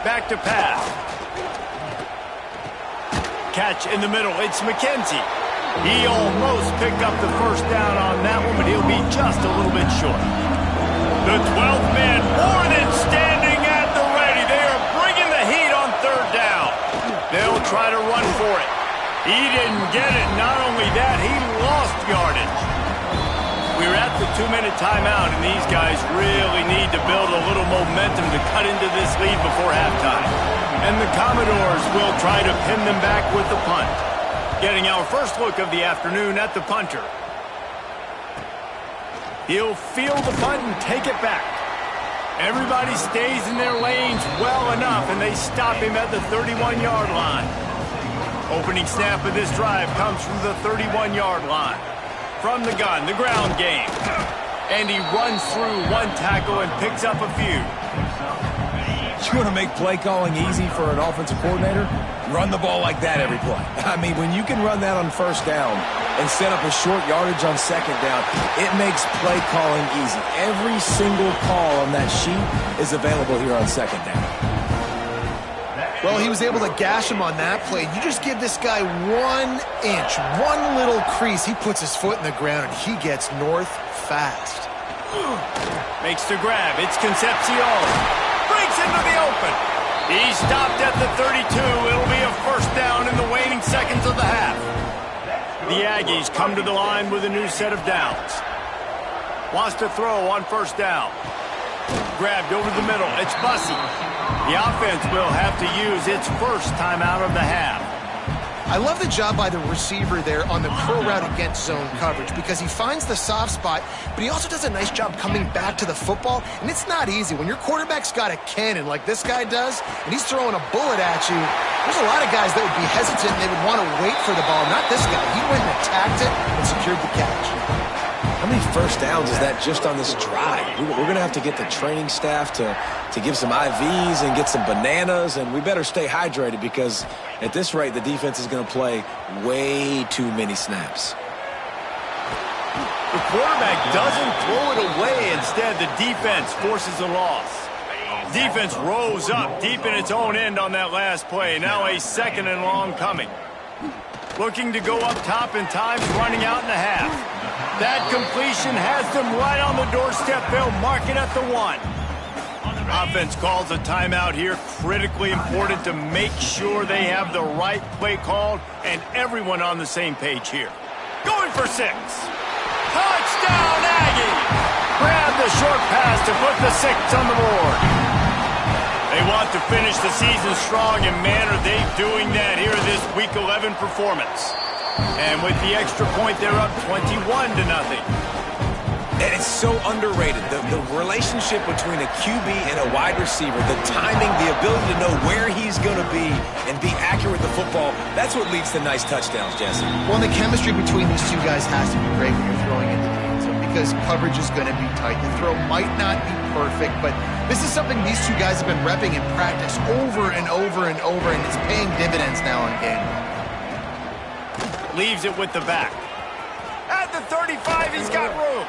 Back to pass. Catch in the middle. It's McKenzie. He almost picked up the first down on that one, but he'll be just a little bit short. The 12th man more than standing at the ready. They are bringing the heat on third down. They'll try to run for it. He didn't get it. Not only that, he lost yardage. We're at the 2-minute timeout, and these guys really need to build a little momentum to cut into this lead before halftime. And the Commodores will try to pin them back with the punt. Getting our first look of the afternoon at the punter. He'll field the punt and take it back. Everybody stays in their lanes well enough, and they stop him at the 31-yard line. Opening snap of this drive comes from the 31-yard line. From the gun, the ground game. And he runs through one tackle and picks up a few. You want to make play calling easy for an offensive coordinator? Run the ball like that every play. I mean, when you can run that on first down and set up a short yardage on second down, it makes play calling easy. Every single call on that sheet is available here on second down. Well, he was able to gash him on that play. You just give this guy 1 inch, one little crease. He puts his foot in the ground, and he gets north fast. Makes the grab. It's Concepcion. Breaks into the open. He stopped at the 32. It'll be a first down in the waning seconds of the half. The Aggies come to the line with a new set of downs. Wants to throw on first down. Grabbed over the middle. It's Bussey. The offense will have to use its first timeout of the half. I love the job by the receiver there on the curl route against zone coverage because he finds the soft spot, but he also does a nice job coming back to the football, and it's not easy. When your quarterback's got a cannon like this guy does, and he's throwing a bullet at you, there's a lot of guys that would be hesitant and they would want to wait for the ball. Not this guy. He went and attacked it and secured the catch. How many first downs is that just on this drive? We're going to have to get the training staff to give some IVs and get some bananas, and we better stay hydrated because at this rate, the defense is going to play way too many snaps. The quarterback doesn't throw it away. Instead, the defense forces a loss. Defense rose up deep in its own end on that last play. Now a second and long coming. Looking to go up top, and time's running out in the half. That completion has them right on the doorstep. They'll mark it at the 1. Offense calls a timeout here. Critically important to make sure they have the right play called and everyone on the same page here. Going for 6. Touchdown, Aggie! Grab the short pass to put the 6 on the board. They want to finish the season strong, and man, are they doing that here this Week 11 performance. And with the extra point, they're up 21-0. And it's so underrated. The relationship between a QB and a wide receiver, the timing, the ability to know where he's going to be and be accurate with the football, that's what leads to nice touchdowns, Jesse. Well, the chemistry between these two guys has to be great when you're throwing into the end zone because coverage is going to be tight. The throw might not be perfect, but this is something these two guys have been repping in practice over and over and over, and it's paying dividends now in game. Leaves it with the back. At the 35, he's got room.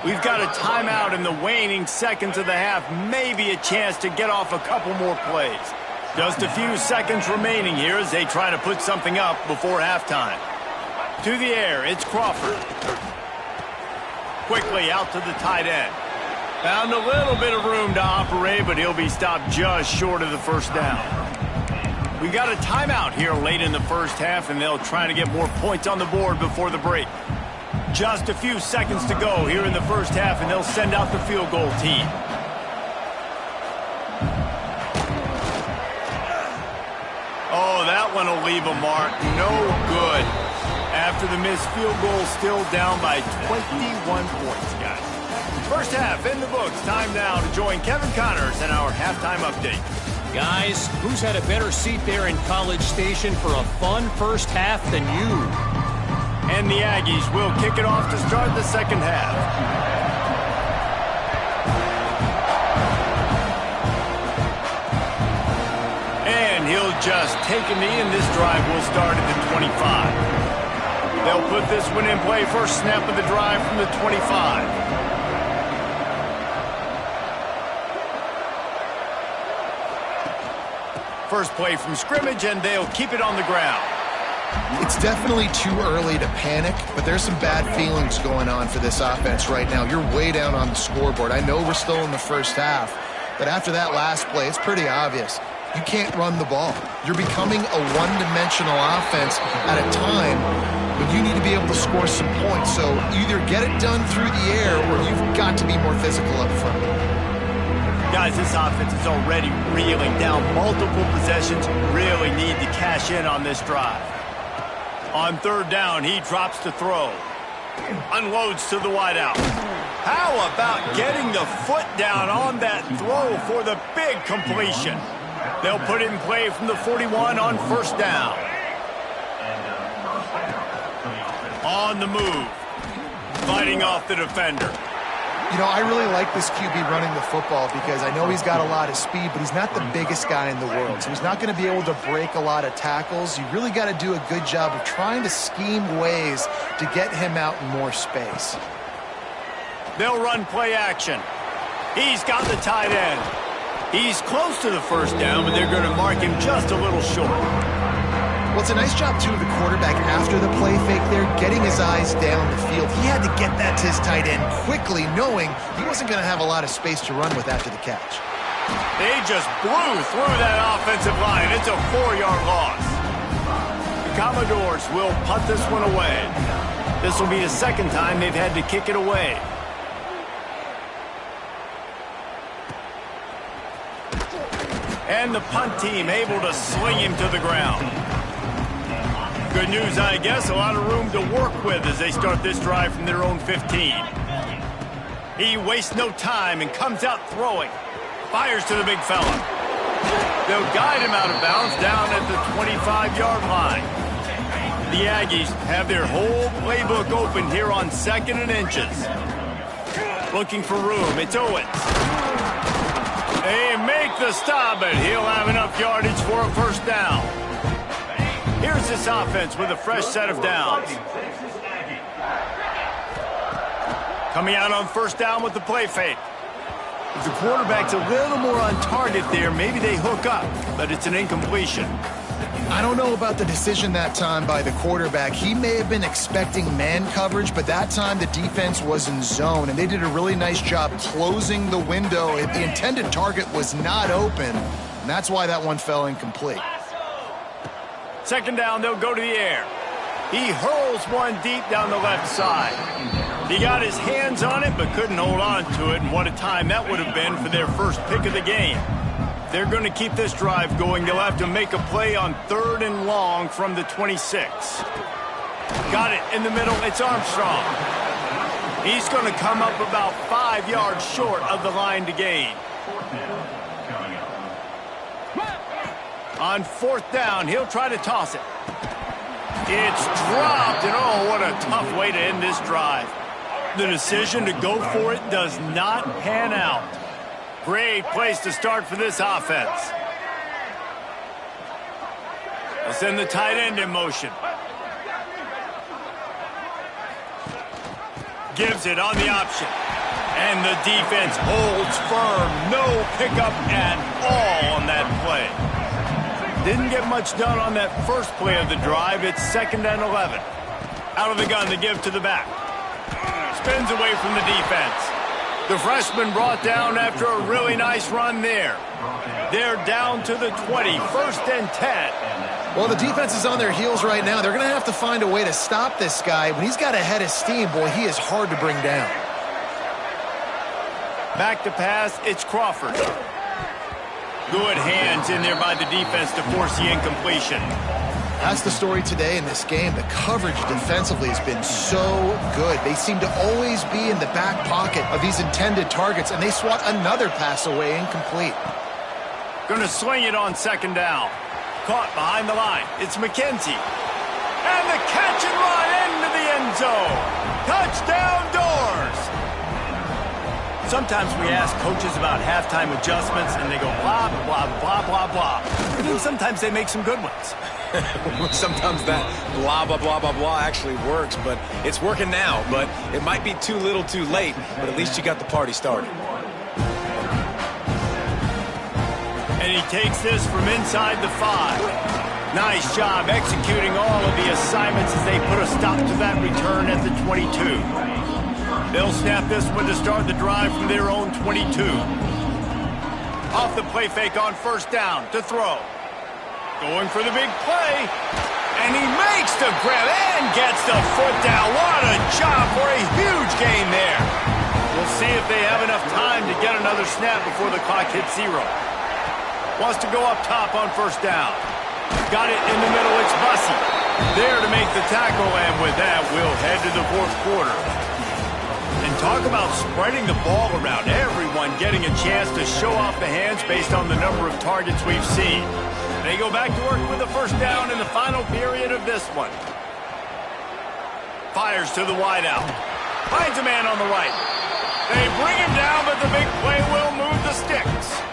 We've got a timeout in the waning seconds of the half. Maybe a chance to get off a couple more plays. Just a few seconds remaining here as they try to put something up before halftime. To the air, it's Crawford. Quickly out to the tight end. Found a little bit of room to operate, but he'll be stopped just short of the first down. We got a timeout here late in the first half, and they'll try to get more points on the board before the break. Just a few seconds to go here in the first half, and they'll send out the field goal team. Oh, that one will leave a mark. No good. After the missed field goal, still down by 21 points, guys. First half in the books. Time now to join Kevin Connors in our halftime update. Guys, who's had a better seat there in College Station for a fun first half than you? And the Aggies will kick it off to start the second half. And he'll just take a knee, and this drive will start at the 25. They'll put this one in play. First snap of the drive from the 25. First play from scrimmage, and they'll keep it on the ground. It's definitely too early to panic, but there's some bad feelings going on for this offense right now. You're way down on the scoreboard. I know we're still in the first half, but after that last play, it's pretty obvious. You can't run the ball. You're becoming a one-dimensional offense at a time when you need to be able to score some points. So either get it done through the air or you've got to be more physical up front. Guys, this offense is already reeling down multiple possessions. Really need to cash in on this drive. On third down, he drops to throw. Unloads to the wideout. How about getting the foot down on that throw for the big completion? They'll put it in play from the 41 on first down. On the move. Fighting off the defender. You know, I really like this QB running the football because I know he's got a lot of speed, but he's not the biggest guy in the world. So he's not going to be able to break a lot of tackles. You really got to do a good job of trying to scheme ways to get him out in more space. They'll run play action. He's got the tight end. He's close to the first down, but they're going to mark him just a little short. Well, it's a nice job, too, of the quarterback after the play fake there, getting his eyes down the field. He had to get that to his tight end quickly, knowing he wasn't going to have a lot of space to run with after the catch. They just blew through that offensive line. It's a 4-yard loss. The Commodores will punt this one away. This will be the second time they've had to kick it away. And the punt team able to sling him to the ground. Good news, I guess, a lot of room to work with as they start this drive from their own 15. He wastes no time and comes out throwing. Fires to the big fella. They'll guide him out of bounds down at the 25-yard line. The Aggies have their whole playbook open here on 2nd and inches. Looking for room. It's Owens. They make the stop, but he'll have enough yardage for a first down. Here's this offense with a fresh set of downs. Coming out on first down with the play fake. If the quarterback's a little more on target there, maybe they hook up, but it's an incompletion. I don't know about the decision that time by the quarterback. He may have been expecting man coverage, but that time the defense was in zone, and they did a really nice job closing the window. The intended target was not open, and that's why that one fell incomplete. Second down, they'll go to the air. He hurls one deep down the left side. He got his hands on it, but couldn't hold on to it, and what a time that would have been for their first pick of the game. They're going to keep this drive going. They'll have to make a play on 3rd and long from the 26. Got it in the middle. It's Armstrong. He's going to come up about 5 yards short of the line to gain. On 4th down, he'll try to toss it. It's dropped, and oh, what a tough way to end this drive. The decision to go for it does not pan out. Great place to start for this offense. They'll send the tight end in motion. Gives it on the option. And the defense holds firm. No pickup at all on that play. Didn't get much done on that first play of the drive. It's 2nd and 11. Out of the gun to give to the back. Spins away from the defense. The freshman brought down after a really nice run there. They're down to the 20, 1st and 10. Well, the defense is on their heels right now. They're going to have to find a way to stop this guy. When he's got a head of steam, boy, he is hard to bring down. Back to pass, it's Crawford. Good hands in there by the defense to force the incompletion. That's the story today in this game. The coverage defensively has been so good. They seem to always be in the back pocket of these intended targets, and they swat another pass away incomplete. Going to swing it on 2nd down. Caught behind the line. It's McKenzie. And the catch and run into the end zone. Touchdown Doors. Sometimes we ask coaches about halftime adjustments, and they go blah, blah, blah, blah, blah. And then sometimes they make some good ones. Sometimes that blah, blah, blah, blah, blah actually works, but it's working now. But it might be too little too late, but at least you got the party started. And he takes this from inside the 5. Nice job executing all of the assignments as they put a stop to that return at the 22. They'll snap this one to start the drive from their own 22. Off the play fake on first down to throw. Going for the big play. And he makes the grab and gets the foot down. What a job for a huge gain there. We'll see if they have enough time to get another snap before the clock hits 0. Wants to go up top on first down. Got it in the middle. It's Bussy. There to make the tackle, and with that, we'll head to the fourth quarter. And talk about spreading the ball around. Everyone getting a chance to show off the hands based on the number of targets we've seen. They go back to work with a first down in the final period of this one. Fires to the wideout. Finds a man on the right. They bring him down, but the big play will move the sticks.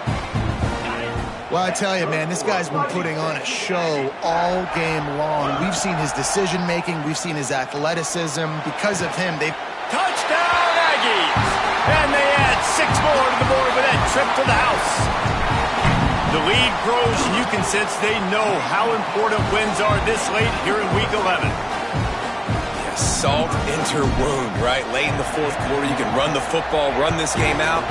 Well, I tell you, man, this guy's been putting on a show all game long. We've seen his decision-making. We've seen his athleticism. Because of him, they've... Touchdown, Aggies! And they add 6 more to the board with that trip to the house. The lead grows, and you can sense they know how important wins are this late here in Week 11. Yeah, salt into wound, right? Late in the fourth quarter, you can run the football, run this game out.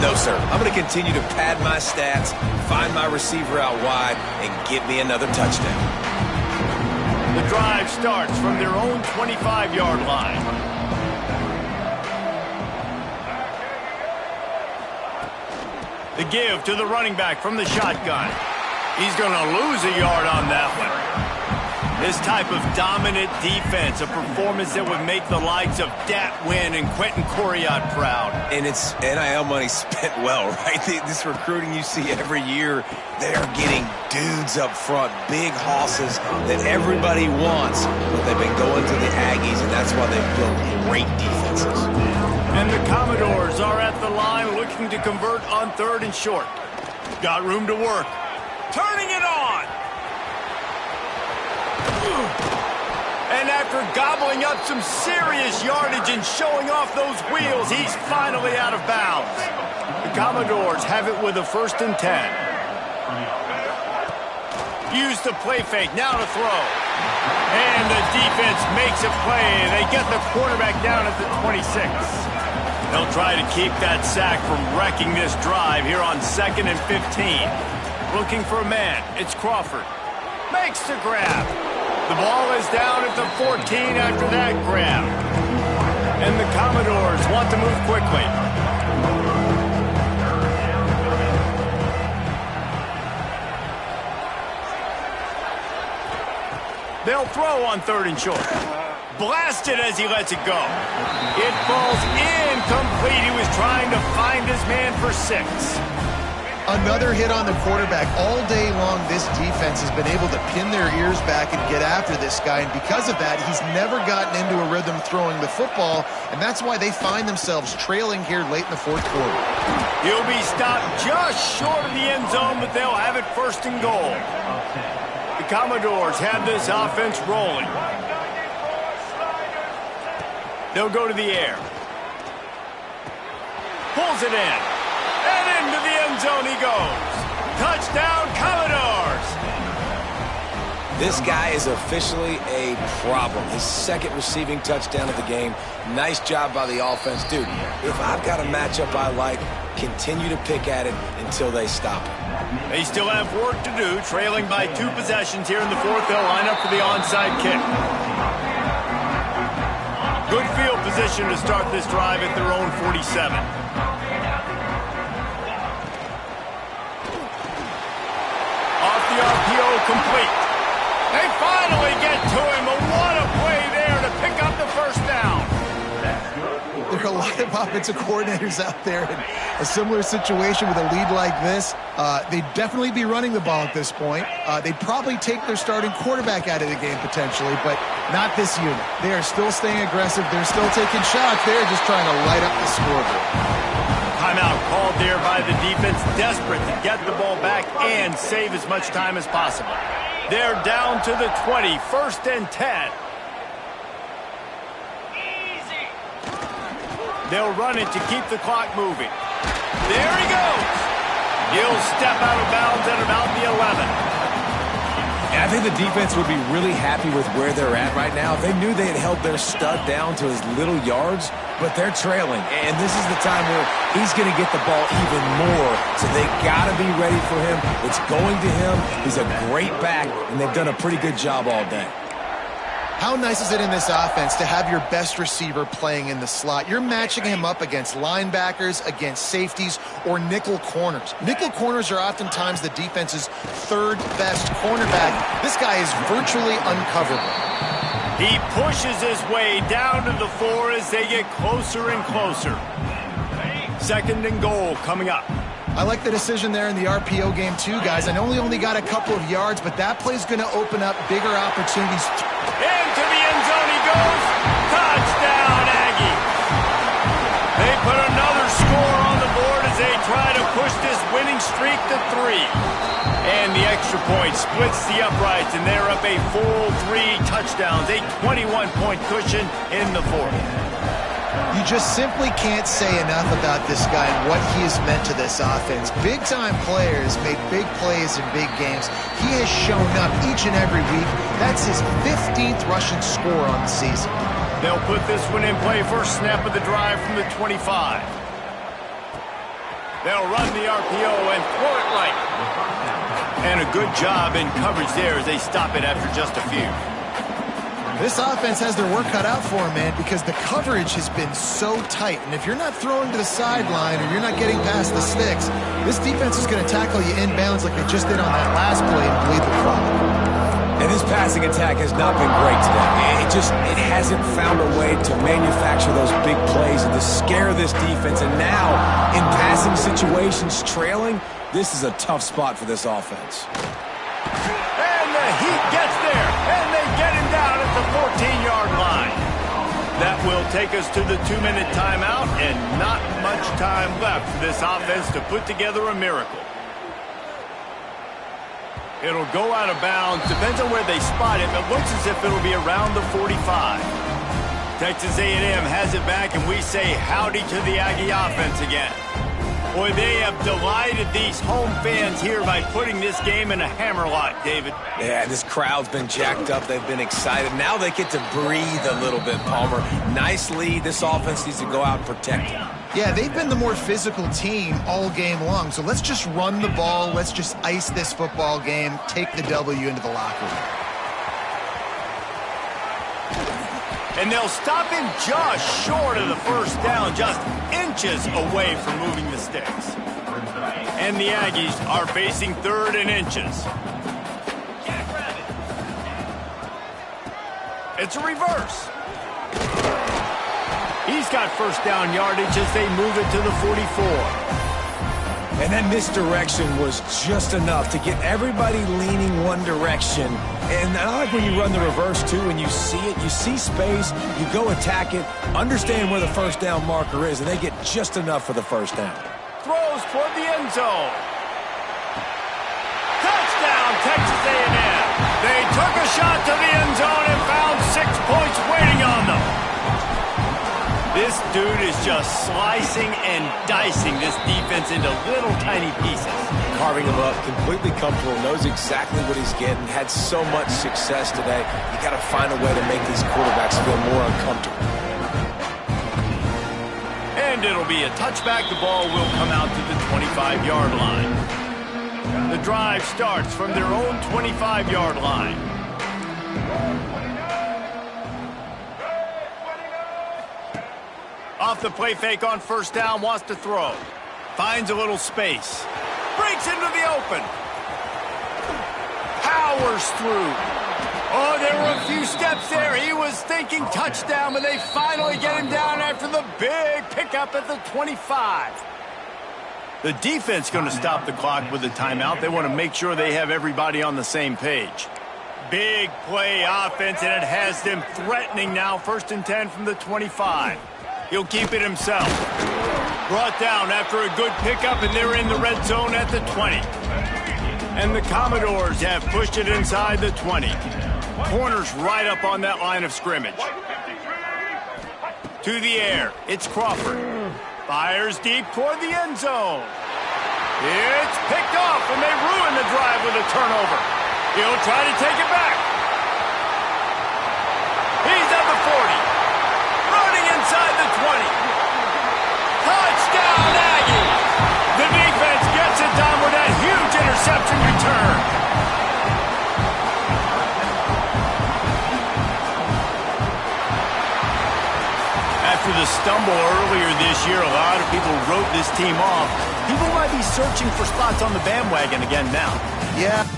No, sir. I'm going to continue to pad my stats, find my receiver out wide, and get me another touchdown. The drive starts from their own 25-yard line. The give to the running back from the shotgun. He's going to lose a yard on that one. This type of dominant defense, a performance that would make the likes of Dat Wynn and Quentin Coriat proud. And it's NIL money spent well, right? This recruiting you see every year, they're getting dudes up front, big hosses that everybody wants, but they've been going to the Aggies, and that's why they've built great defenses. And the Commodores are at the line looking to convert on 3rd and short. Got room to work. Turning it on. And after gobbling up some serious yardage and showing off those wheels, he's finally out of bounds. The Commodores have it with a 1st and 10. Use the play fake, now to throw. And the defense makes a play. They get the quarterback down at the 26. They'll try to keep that sack from wrecking this drive here on 2nd and 15. Looking for a man. It's Crawford. Makes the grab. The ball is down at the 14 after that grab. And the Commodores want to move quickly. They'll throw on 3rd and short. Blasted as he lets it go. It falls incomplete. He was trying to find his man for 6. Another hit on the quarterback. All day long, this defense has been able to pin their ears back and get after this guy, and because of that, he's never gotten into a rhythm throwing the football, and that's why they find themselves trailing here late in the fourth quarter. He'll be stopped just short of the end zone, but they'll have it 1st and goal. The Commodores have this offense rolling. They'll go to the air. Pulls it in. And into the end zone he goes. Touchdown, Commodores! This guy is officially a problem. His 2nd receiving touchdown of the game. Nice job by the offense. Dude, if I've got a matchup I like, continue to pick at it until they stop it. They still have work to do, trailing by 2 possessions here in the 4th. They'll line up for the onside kick. Good field position to start this drive at their own 47. Off the RPO, complete. They finally get to him, but what a play there to pick up the 1st down. There are a lot of offensive coordinators out there in a similar situation with a lead like this. They'd definitely be running the ball at this point. They'd probably take their starting quarterback out of the game potentially, but not this unit. They are still staying aggressive. They're still taking shots. They're just trying to light up the scoreboard. Timeout called there by the defense, desperate to get the ball back and save as much time as possible. They're down to the 20, 1st and 10. They'll run it to keep the clock moving. There he goes. He'll step out of bounds at about the 11. And I think the defense would be really happy with where they're at right now. They knew they had held their stud down to his little yards, but they're trailing. And this is the time where he's going to get the ball even more. So they got to be ready for him. It's going to him. He's a great back, and they've done a pretty good job all day. How nice is it in this offense to have your best receiver playing in the slot? You're matching him up against linebackers, against safeties, or nickel corners. Nickel corners are oftentimes the defense's third best cornerback. This guy is virtually uncoverable. He pushes his way down to the 4 as they get closer and closer. 2nd and goal coming up. I like the decision there in the RPO game too, guys. I know he only got a couple of yards, but that play's going to open up bigger opportunities. Into the end zone he goes. Touchdown, Aggie. They put another score on the board as they try to push this winning streak to 3. And the extra point splits the uprights, and they're up a full 3 touchdowns, a 21-point cushion in the 4th. You just simply can't say enough about this guy and what he has meant to this offense. Big-time players made big plays in big games. He has shown up each and every week. That's his 15th rushing score on the season. They'll put this one in play first snap of the drive from the 25. They'll run the RPO and throw it right. And a good job in coverage there as they stop it after just a few. This offense has their work cut out for them, man, because the coverage has been so tight. And if you're not throwing to the sideline or you're not getting past the sticks, this defense is going to tackle you inbounds like they just did on that last play and bleed the clock. And this passing attack has not been great today. It hasn't found a way to manufacture those big plays and to scare this defense. And now, in passing situations, trailing, this is a tough spot for this offense. And the heat gets there, and they get him down at the 14-yard line. That will take us to the 2-minute timeout, and not much time left for this offense to put together a miracle. It'll go out of bounds. Depends on where they spot it, but looks as if it'll be around the 45. Texas A&M has it back, and we say howdy to the Aggie offense again. Boy, they have delighted these home fans here by putting this game in a hammerlock, David. Yeah, this crowd's been jacked up. They've been excited. Now they get to breathe a little bit, Palmer. Nice lead. This offense needs to go out and protect it. Yeah, they've been the more physical team all game long. So let's just run the ball. Let's just ice this football game, take the W into the locker room. And they'll stop him just short of the first down, just inches away from moving the sticks. And the Aggies are facing 3rd and inches. It's a reverse. He's got first down yardage as they move it to the 44. And that misdirection was just enough to get everybody leaning one direction. And I like when you run the reverse, too, and you see it, you see space, you go attack it, understand where the first down marker is, and they get just enough for the first down. Throws toward the end zone. Touchdown, Texas A&M. They took a shot to the end zone and found 6 points waiting on them. This dude is just slicing and dicing this defense into little tiny pieces. Carving him up, completely comfortable, knows exactly what he's getting, had so much success today. You got to find a way to make these quarterbacks feel more uncomfortable. And it'll be a touchback. The ball will come out to the 25-yard line. The drive starts from their own 25-yard line. Off the play fake on first down, wants to throw. Finds a little space. Breaks into the open. Powers through. Oh, there were a few steps there. He was thinking touchdown, but they finally get him down after the big pickup at the 25. The defense going to stop the clock with a timeout. They want to make sure they have everybody on the same page. Big play offense, and it has them threatening now. 1st and 10 from the 25. He'll keep it himself. Brought down after a good pickup, and they're in the red zone at the 20. And the Commodores have pushed it inside the 20. Corners right up on that line of scrimmage. To the air, it's Crawford. Fires deep toward the end zone. It's picked off, and they ruin the drive with a turnover. He'll try to take it back. He's at the 40. Running inside the 20. Touchdown, Aggies! The defense gets it done with that huge interception return. After the stumble earlier this year, a lot of people wrote this team off. People might be searching for spots on the bandwagon again now. Yeah.